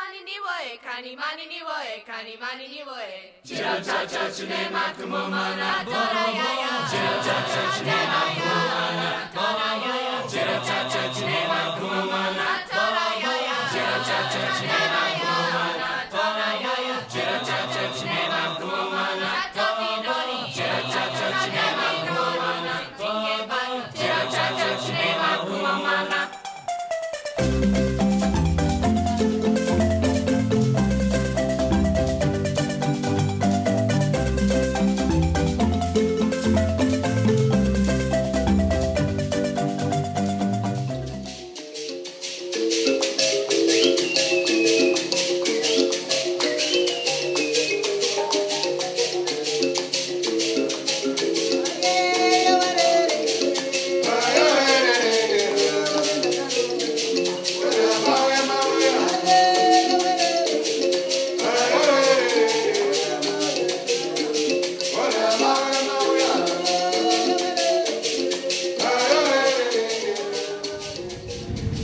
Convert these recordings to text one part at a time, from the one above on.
mani ni woe, kani mani ni woe, kani mani ni woe. Chira cha cha chunema kumomana tora ya ya. Chira cha cha chunema kumomana tora ya ya. Chira cha cha chunema kumomana tora ya ya. Chira cha cha chunema kumomana tora ya ya. Chira cha cha chunema kumomana tora ya ya. Chira cha cha chunema kumomana tora ya ya. Chira cha cha chunema kumomana.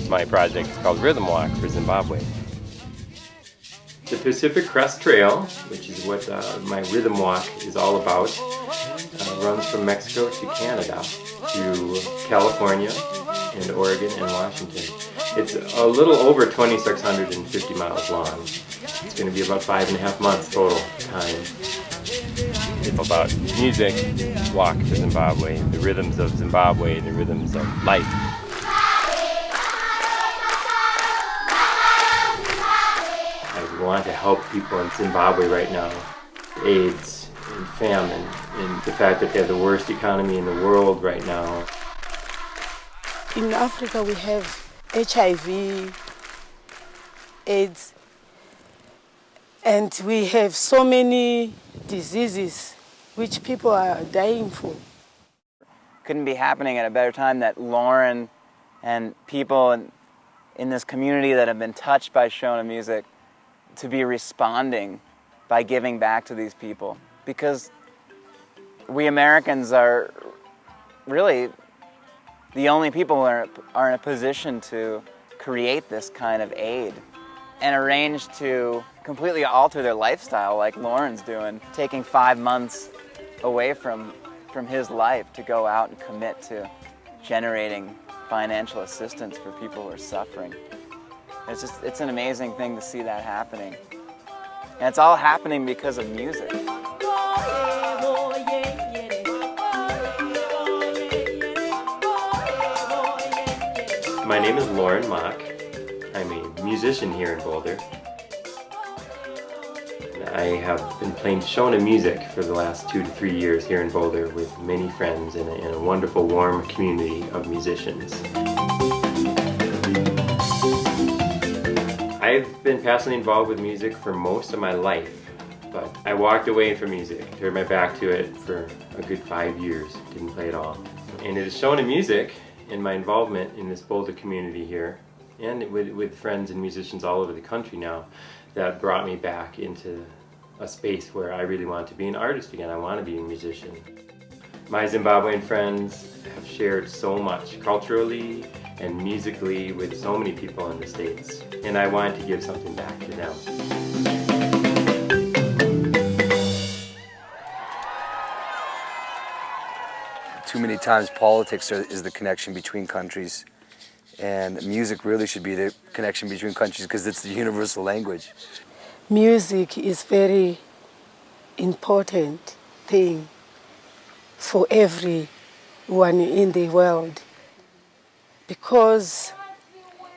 My project is called Rhythm Walk for Zimbabwe. The Pacific Crest Trail, which is what my Rhythm Walk is all about, runs from Mexico to Canada, to California, and Oregon, and Washington. It's a little over 2,650 miles long. It's going to be about 5.5 months total time. It's about music, walk to Zimbabwe, the rhythms of Zimbabwe, the rhythms of life. I want to help people in Zimbabwe right now. AIDS and famine and the fact that they have the worst economy in the world right now. In Africa we have HIV, AIDS, and we have so many diseases which people are dying for. Couldn't be happening at a better time that Loren and people in this community that have been touched by Shona music to be responding by giving back to these people, because we Americans are really the only people who are in a position to create this kind of aid and arrange to completely alter their lifestyle like Loren's doing, taking 5 months away from his life to go out and commit to generating financial assistance for people who are suffering. It's an amazing thing to see that happening. And it's all happening because of music. My name is Loren Mach. I'm a musician here in Boulder. I have been playing Shona music for the last 2 to 3 years here in Boulder with many friends in a wonderful, warm community of musicians. I've been passionately involved with music for most of my life, but I walked away from music, turned my back to it for a good 5 years, didn't play at all. And it is Shona music and my involvement in this Boulder community here, and with friends and musicians all over the country now, that brought me back into a space where I really want to be an artist again. I want to be a musician. My Zimbabwean friends have shared so much culturally and musically with so many people in the States, and I wanted to give something back to them. Too many times politics is the connection between countries, and music really should be the connection between countries because it's the universal language. Music is very important thing for everyone in the world, because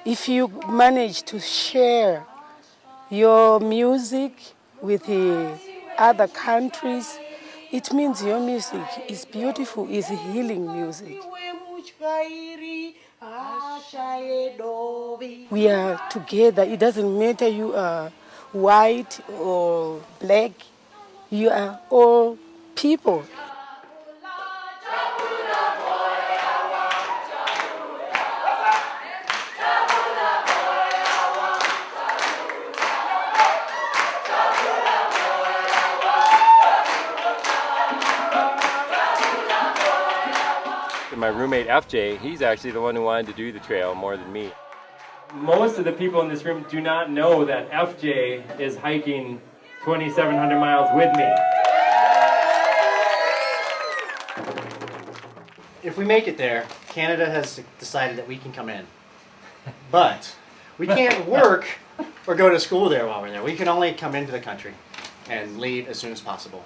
if you manage to share your music with the other countries, it means your music is beautiful, is healing music. We are together. It doesn't matter you are white or black. You are all people. My roommate FJ, he's actually the one who wanted to do the trail more than me. Most of the people in this room do not know that FJ is hiking 2,700 miles with me. If we make it there, Canada has decided that we can come in. But we can't work or go to school there while we're there. We can only come into the country and leave as soon as possible.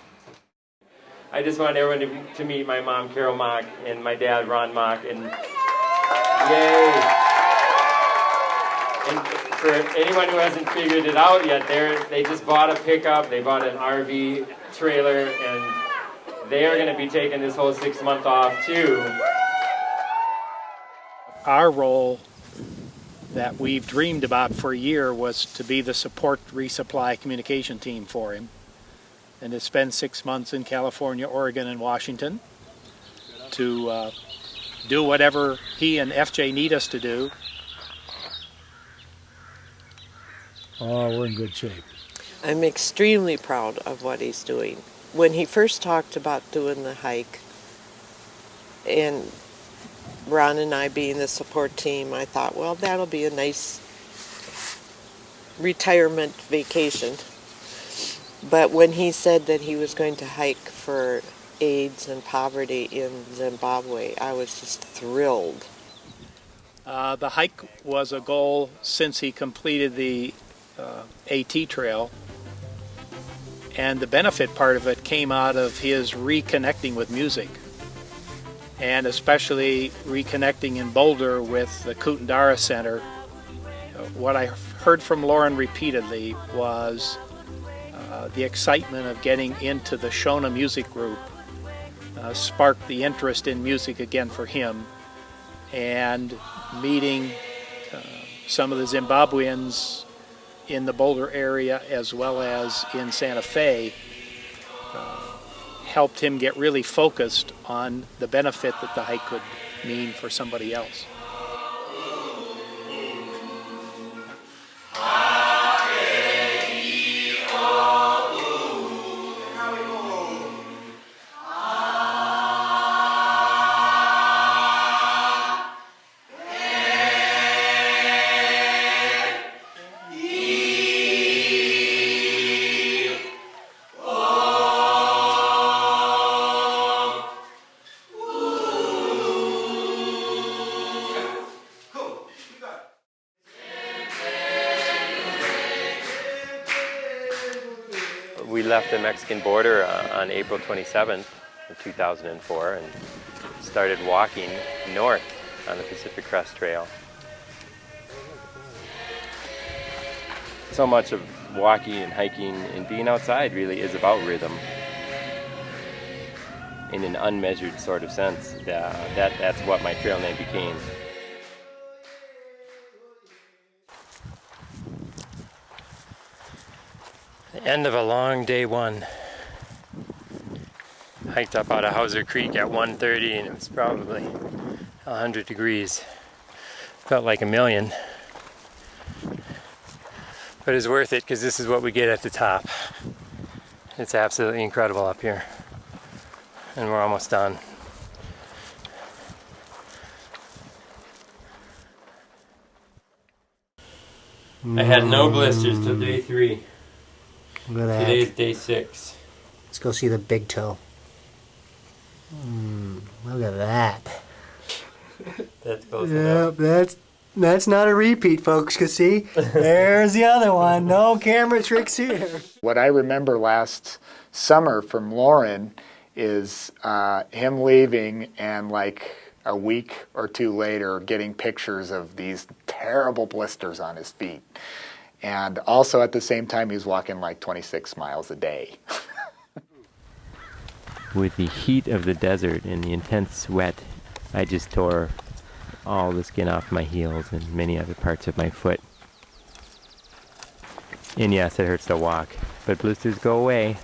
I just want everyone to meet my mom, Carol Mach, and my dad, Loren Mach, and yay! And for anyone who hasn't figured it out yet, they just bought a pickup, they bought an RV trailer, and they are going to be taking this whole 6 months off too. Our role that we've dreamed about for a year was to be the support resupply communication team for him, and to spend 6 months in California, Oregon, and Washington to do whatever he and FJ need us to do. Oh, we're in good shape. I'm extremely proud of what he's doing. When he first talked about doing the hike, and Ron and I being the support team, I thought, well, that'll be a nice retirement vacation. But when he said that he was going to hike for AIDS and poverty in Zimbabwe, I was just thrilled. The hike was a goal since he completed the AT trail, and the benefit part of it came out of his reconnecting with music, and especially reconnecting in Boulder with the Kutundara Center. What I heard from Loren repeatedly was the excitement of getting into the Shona music group sparked the interest in music again for him, and meeting some of the Zimbabweans in the Boulder area as well as in Santa Fe helped him get really focused on the benefit that the hike could mean for somebody else. We left the Mexican border on April 27th of 2004 and started walking north on the Pacific Crest Trail. So much of walking and hiking and being outside really is about rhythm in an unmeasured sort of sense. That's what my trail name became. The end of a long day one. Hiked up out of Hauser Creek at 1:30 and it was probably 100 degrees. Felt like a million. But it's worth it because this is what we get at the top. It's absolutely incredible up here. And we're almost done. I had no blisters till day 3. Look at that. Today's day 6. Let's go see the big toe. Look at that. That's close enough. That's not a repeat, folks, because see, there's the other one. No camera tricks here. What I remember last summer from Loren is him leaving and like a week or 2 later getting pictures of these terrible blisters on his feet. And also at the same time he was walking like 26 miles a day. With the heat of the desert and the intense sweat, I just tore all the skin off my heels and many other parts of my foot. And yes, it hurts to walk, but blisters go away.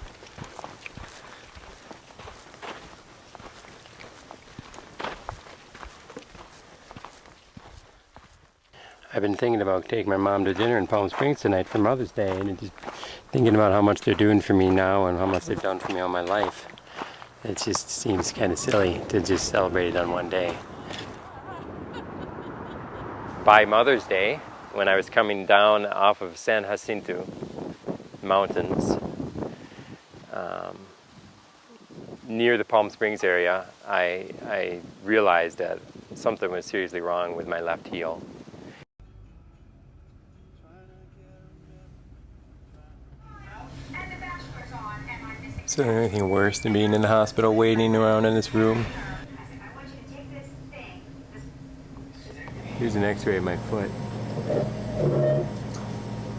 I've been thinking about taking my mom to dinner in Palm Springs tonight for Mother's Day, and just thinking about how much they're doing for me now and how much they've done for me all my life. It just seems kind of silly to just celebrate it on one day. By Mother's Day, when I was coming down off of San Jacinto Mountains, near the Palm Springs area, I realized that something was seriously wrong with my left heel. Is there anything worse than being in the hospital waiting around in this room? Here's an x-ray of my foot.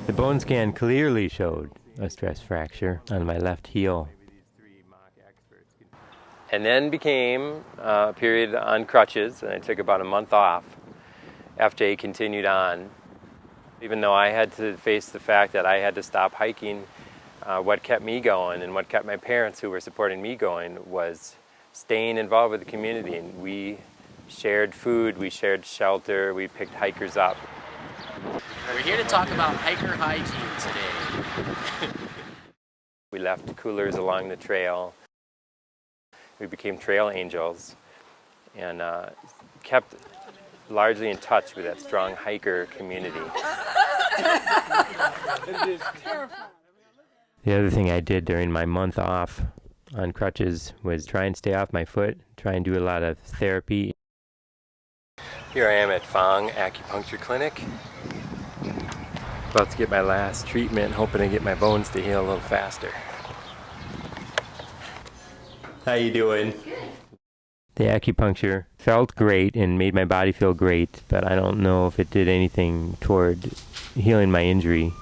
The bone scan clearly showed a stress fracture on my left heel. And then became a period on crutches, and I took about a month off after I continued on. Even though I had to face the fact that I had to stop hiking, what kept me going and what kept my parents who were supporting me going was staying involved with the community. And we shared food, we shared shelter, we picked hikers up. We're here to talk about hiker hygiene today. We left coolers along the trail. We became trail angels and kept largely in touch with that strong hiker community. The other thing I did during my month off on crutches was try and stay off my foot, try and do a lot of therapy. Here I am at Fang Acupuncture Clinic. About to get my last treatment, hoping to get my bones to heal a little faster. How you doing? Good. The acupuncture felt great and made my body feel great, but I don't know if it did anything toward healing my injury.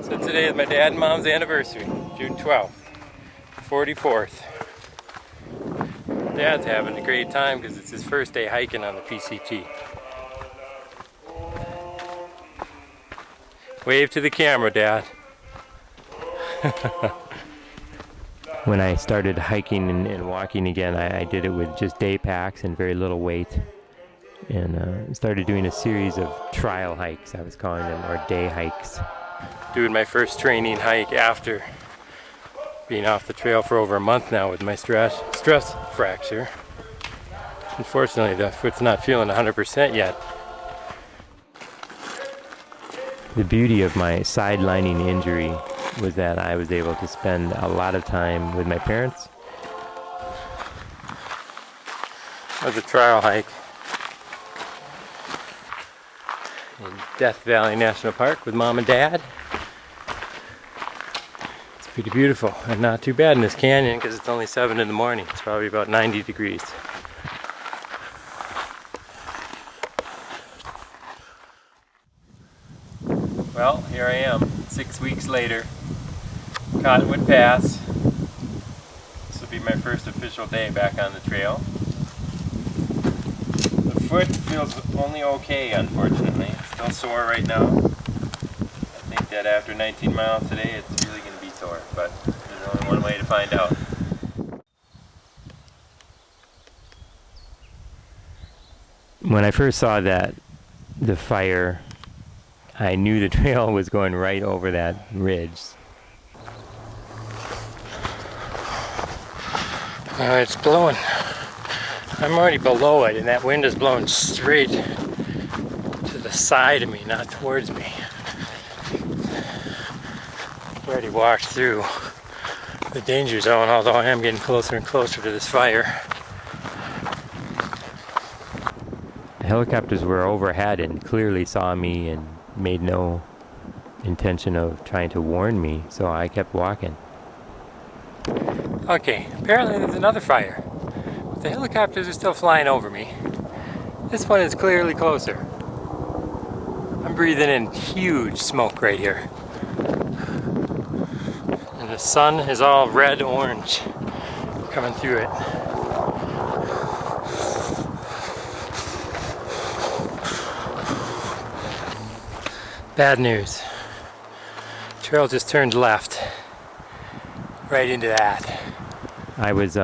So today is my dad and mom's anniversary, June 12th, 44th. Dad's having a great time because it's his first day hiking on the PCT. Wave to the camera, Dad. When I started hiking and walking again, I did it with just day packs and very little weight. And started doing a series of trial hikes, I was calling them, or day hikes. Doing my first training hike after being off the trail for over a month now with my stress fracture. Unfortunately, the foot's not feeling 100% yet. The beauty of my side lining injury was that I was able to spend a lot of time with my parents. It was a trial hike in Death Valley National Park with Mom and Dad. It's pretty beautiful and not too bad in this canyon because it's only 7 in the morning. It's probably about 90 degrees. Well, here I am, 6 weeks later. Cottonwood Pass. This will be my first official day back on the trail. The foot feels only okay, unfortunately. It's still sore right now. I think that after 19 miles today, it's really going to be sore, but there's only one way to find out. When I first saw that, the fire, I knew the trail was going right over that ridge. It's blowing. I'm already below it, and that wind is blowing straight to the side of me, not towards me. I've already walked through the danger zone, although I am getting closer and closer to this fire. The helicopters were overhead and clearly saw me and made no intention of trying to warn me, so I kept walking. Okay, apparently there's another fire. But the helicopters are still flying over me. This one is clearly closer. I'm breathing in huge smoke right here. And the sun is all red-orange coming through it. Bad news. Trail just turned left. Right into that. I was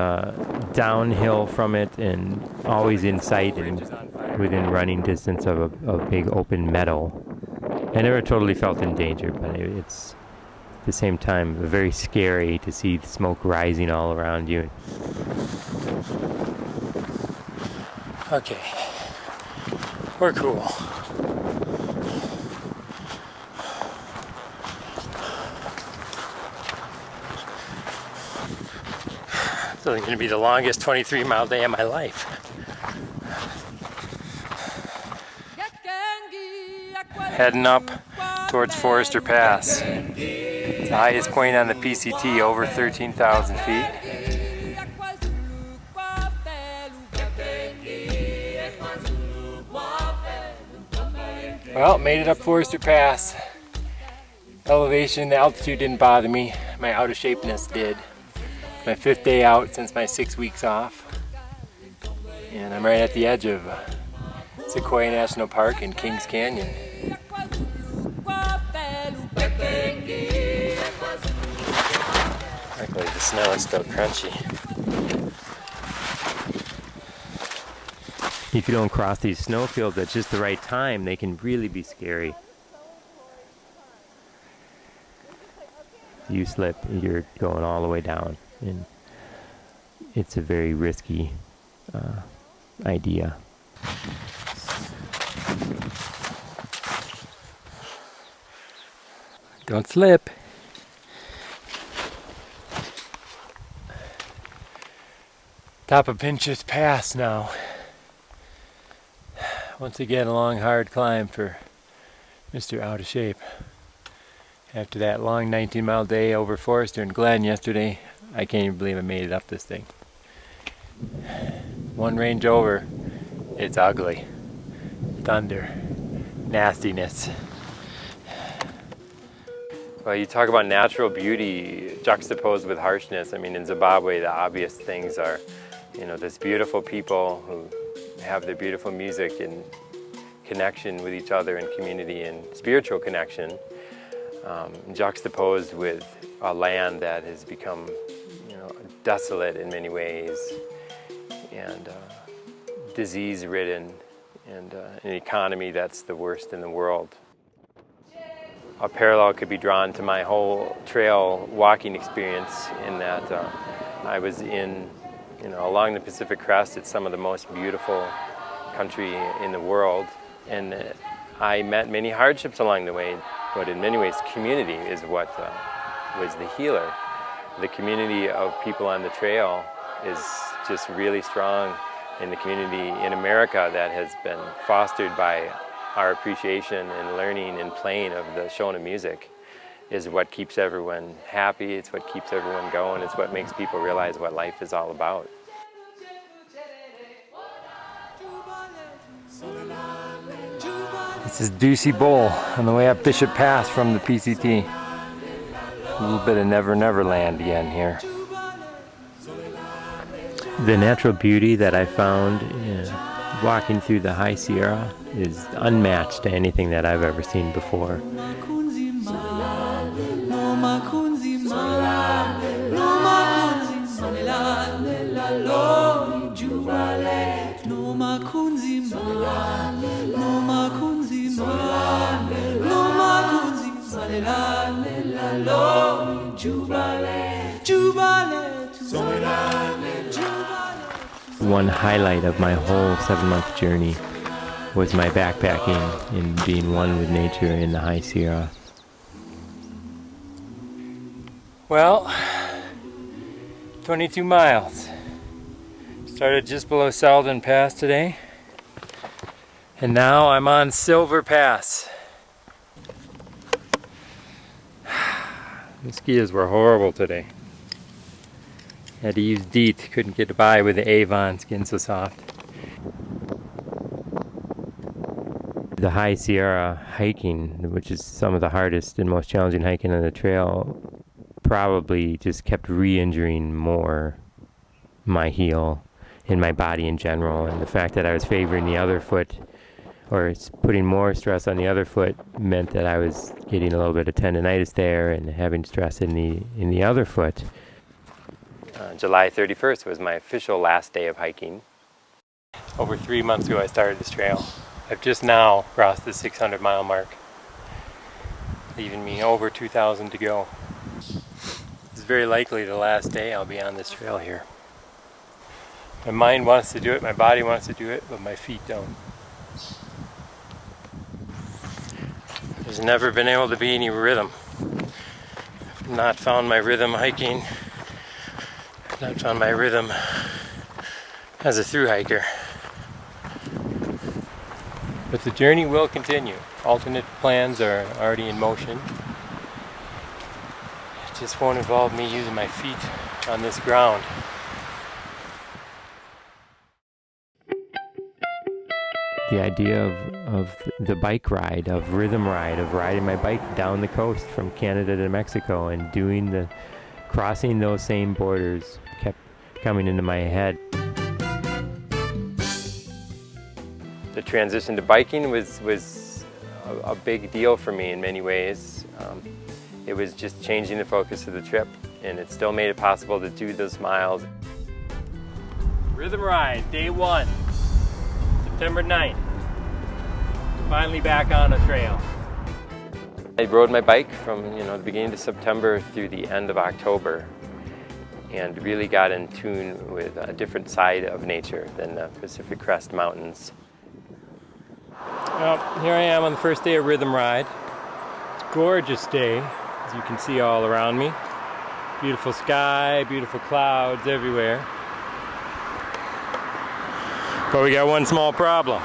downhill from it and always in sight and within running distance of a big open meadow. I never totally felt in danger, but it's at the same time very scary to see the smoke rising all around you. Okay, we're cool. So it's going to be the longest 23-mile day of my life. Heading up towards Forester Pass. It's the highest point on the PCT, over 13,000 feet. Well, made it up Forester Pass. Elevation, the altitude didn't bother me. My out of shapeness did. My 5th day out since my 6 weeks off. And I'm right at the edge of Sequoia National Park in Kings Canyon. Luckily the snow is still crunchy. If you don't cross these snowfields at just the right time, they can really be scary. You slip, you're going all the way down, and it's a very risky idea. Don't slip. Top of Pinch's Pass now. Once again, a long, hard climb for Mr. Out of Shape. After that long 19-mile day over Forester and Glen yesterday, I can't even believe I made it up this thing. One range over, it's ugly. Thunder, nastiness. Well, you talk about natural beauty juxtaposed with harshness. I mean, in Zimbabwe, the obvious things are, you know, this beautiful people who have their beautiful music and connection with each other and community and spiritual connection, juxtaposed with a land that has become, you know, desolate in many ways and disease-ridden, and an economy that's the worst in the world. A parallel could be drawn to my whole trail walking experience in that I was in, you know, along the Pacific Crest. It's some of the most beautiful country in the world, and I met many hardships along the way, but in many ways community is what was the healer. The community of people on the trail is just really strong, in the community in America that has been fostered by our appreciation and learning and playing of the Shona music is what keeps everyone happy, it's what keeps everyone going, it's what makes people realize what life is all about. This is Deucey Bowl on the way up Bishop Pass from the PCT. A little bit of Never Never Land again here. The natural beauty that I found walking through the High Sierra is unmatched to anything that I've ever seen before. One highlight of my whole 7-month journey was my backpacking and being one with nature in the High Sierra. Well, 22 miles. Started just below Selden Pass today, and now I'm on Silver Pass. Mosquitoes were horrible today. Had to use DEET, couldn't get by with the Avon, skin so soft. The High Sierra hiking, which is some of the hardest and most challenging hiking on the trail, probably just kept re-injuring more my heel and my body in general. And the fact that I was favoring the other foot, or putting more stress on the other foot, meant that I was getting a little bit of tendonitis there and having stress in the other foot. July 31st was my official last day of hiking. Over 3 months ago I started this trail. I've just now crossed the 600-mile mark, leaving me over 2,000 to go. It's very likely the last day I'll be on this trail here. My mind wants to do it, my body wants to do it, but my feet don't. There's never been able to be any rhythm. I've not found my rhythm hiking. I've not found my rhythm as a thru hiker. But the journey will continue. Alternate plans are already in motion. It just won't involve me using my feet on this ground. The idea of the bike ride, of rhythm ride, of riding my bike down the coast from Canada to Mexico and crossing those same borders kept coming into my head. The transition to biking was a big deal for me in many ways. It was just changing the focus of the trip, and it still made it possible to do those miles. Rhythm ride, day 1. September 9th, finally back on a trail. I rode my bike from the beginning of September through the end of October and really got in tune with a different side of nature than the Pacific Crest Mountains. Well, here I am on the first day of Rhythm Ride. It's a gorgeous day, as you can see all around me. Beautiful sky, beautiful clouds everywhere. But we got one small problem.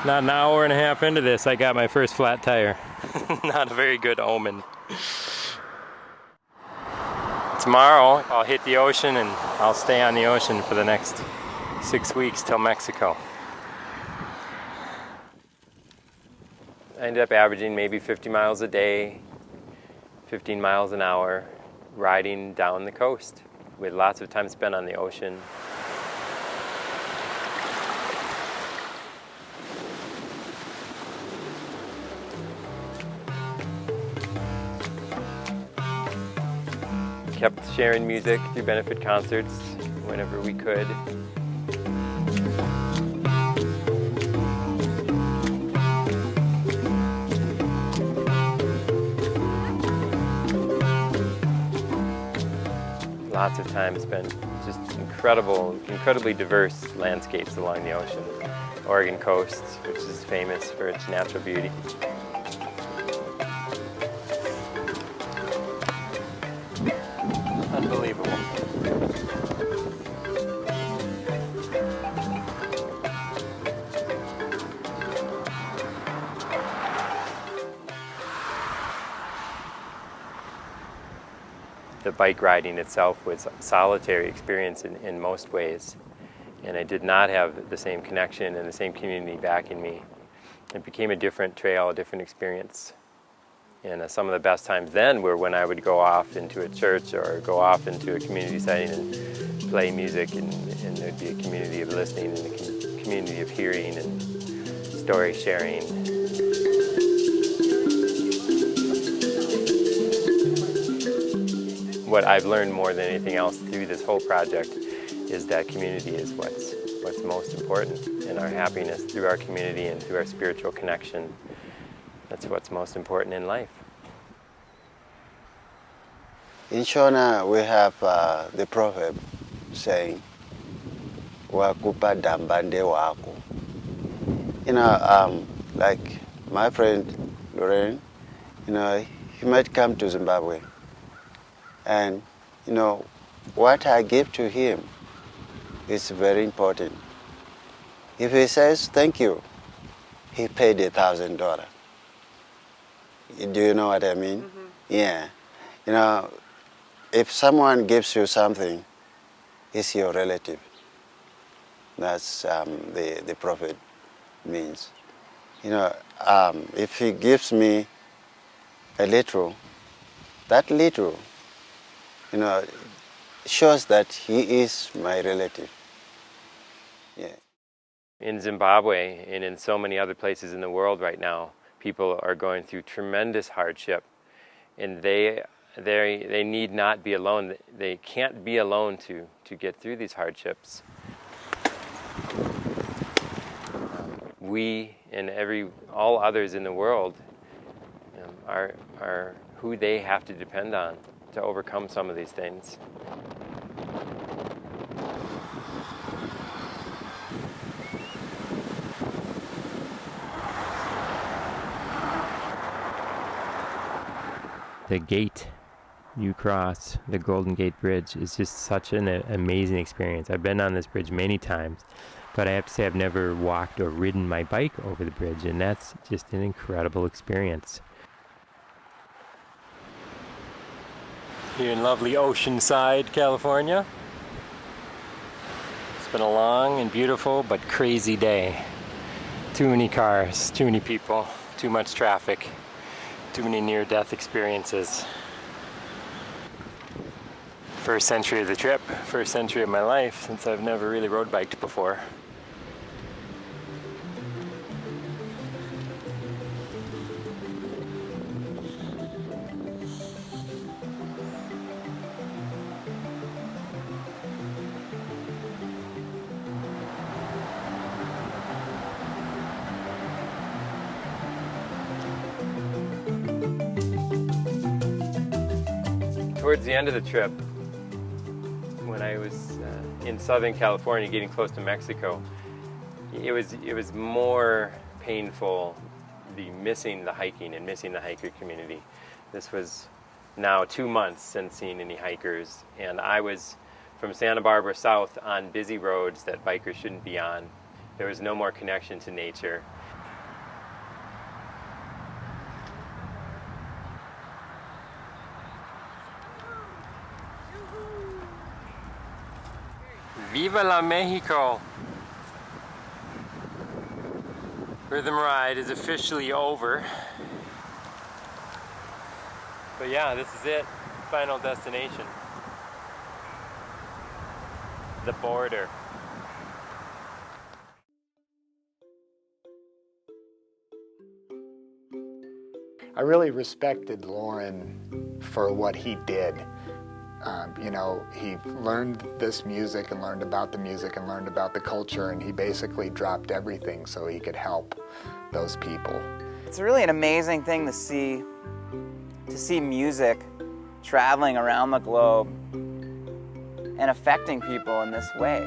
Not an hour and a half into this, I got my first flat tire. Not a very good omen. Tomorrow, I'll hit the ocean and I'll stay on the ocean for the next 6 weeks till Mexico. I ended up averaging maybe 50 miles a day, 15 miles an hour, riding down the coast with lots of time spent on the ocean. Kept sharing music through benefit concerts whenever we could. Lots of time spent just incredibly diverse landscapes along the ocean. Oregon coast, which is famous for its natural beauty. Unbelievable. The bike riding itself was a solitary experience in most ways, and I did not have the same connection and the same community backing me. It became a different trail, a different experience. And some of the best times then were when I would go off into a church or go off into a community setting and play music, and there'd be a community of listening and a community of hearing and story sharing. What I've learned more than anything else through this whole project is that community is what's most important, and our happiness through our community and through our spiritual connection. That's what's most important in life. In Shona, we have the proverb saying, "Wakupa dambande wako." Like my friend Loren, he might come to Zimbabwe, and what I give to him is very important. If he says thank you, he paid $1,000. Do you know what I mean? Mm-hmm. Yeah. If someone gives you something, it's your relative. That's the prophet means. If he gives me a little, that little, shows that he is my relative. Yeah. In Zimbabwe and in so many other places in the world right now, people are going through tremendous hardship, and they need not be alone. They can't be alone to get through these hardships. We and all others in the world are who they have to depend on to overcome some of these things. the gate you cross, the Golden Gate Bridge, is just such an amazing experience. I've been on this bridge many times, but I have to say I've never walked or ridden my bike over the bridge, and that's just an incredible experience. Here in lovely Oceanside, California. It's been a long and beautiful but crazy day. Too many cars, too many people, too much traffic, too many near-death experiences. First century of the trip, first century of my life, since I've never really road biked before. Towards the end of the trip, when I was in Southern California, getting close to Mexico, it was more painful, missing the hiking and missing the hiker community. This was now 2 months since seeing any hikers, and I was from Santa Barbara south on busy roads that bikers shouldn't be on. There was no more connection to nature. Viva la Mexico! Rhythm ride is officially over. But yeah, this is it. Final destination. The border. I really respected Loren for what he did. You know, he learned this music and learned about the music and learned about the culture, and he basically dropped everything so he could help those people. It's really an amazing thing to see music traveling around the globe and affecting people in this way.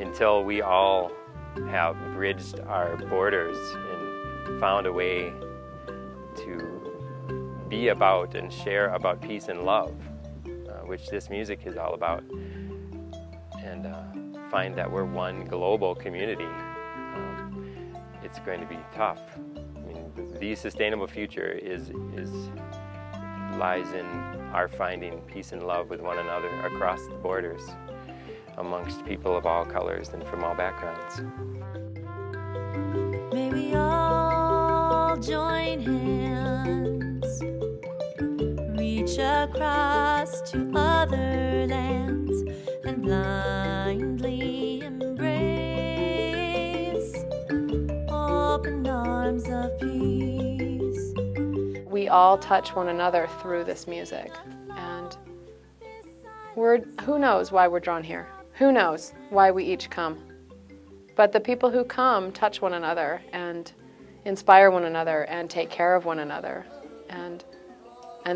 Until we all have bridged our borders and found a way to be about and share about peace and love, which this music is all about, and find that we're one global community, it's going to be tough. I mean, the sustainable future lies in our finding peace and love with one another across the borders, amongst people of all colors and from all backgrounds. May we all join hands, reach across to other lands, and blindly embrace open arms of peace. We all touch one another through this music, and who knows why we're drawn here? Who knows why we each come? But the people who come touch one another and inspire one another and take care of one another, and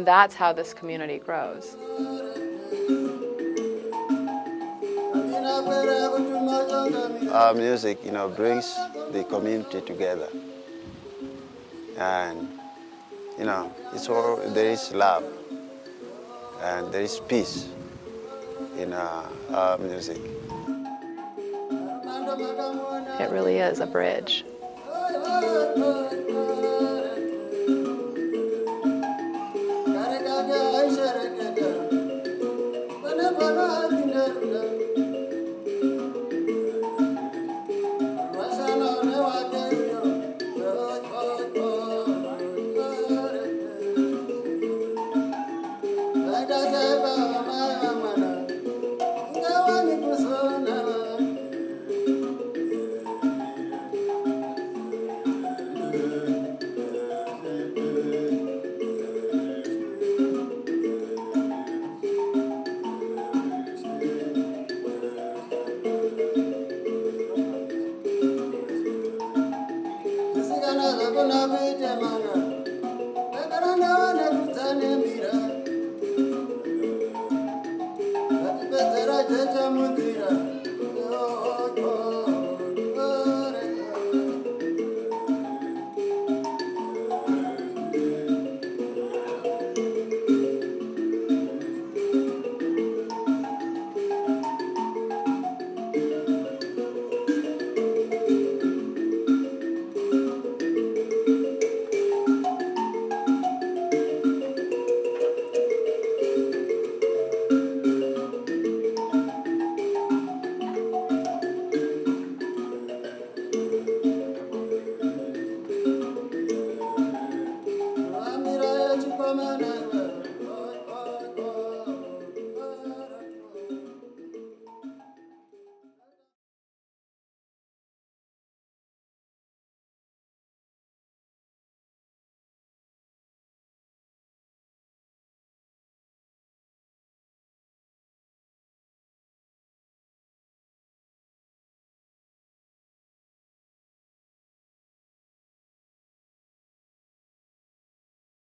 that's how this community grows. Our music, brings the community together, and there is love and there is peace in our music. It really is a bridge.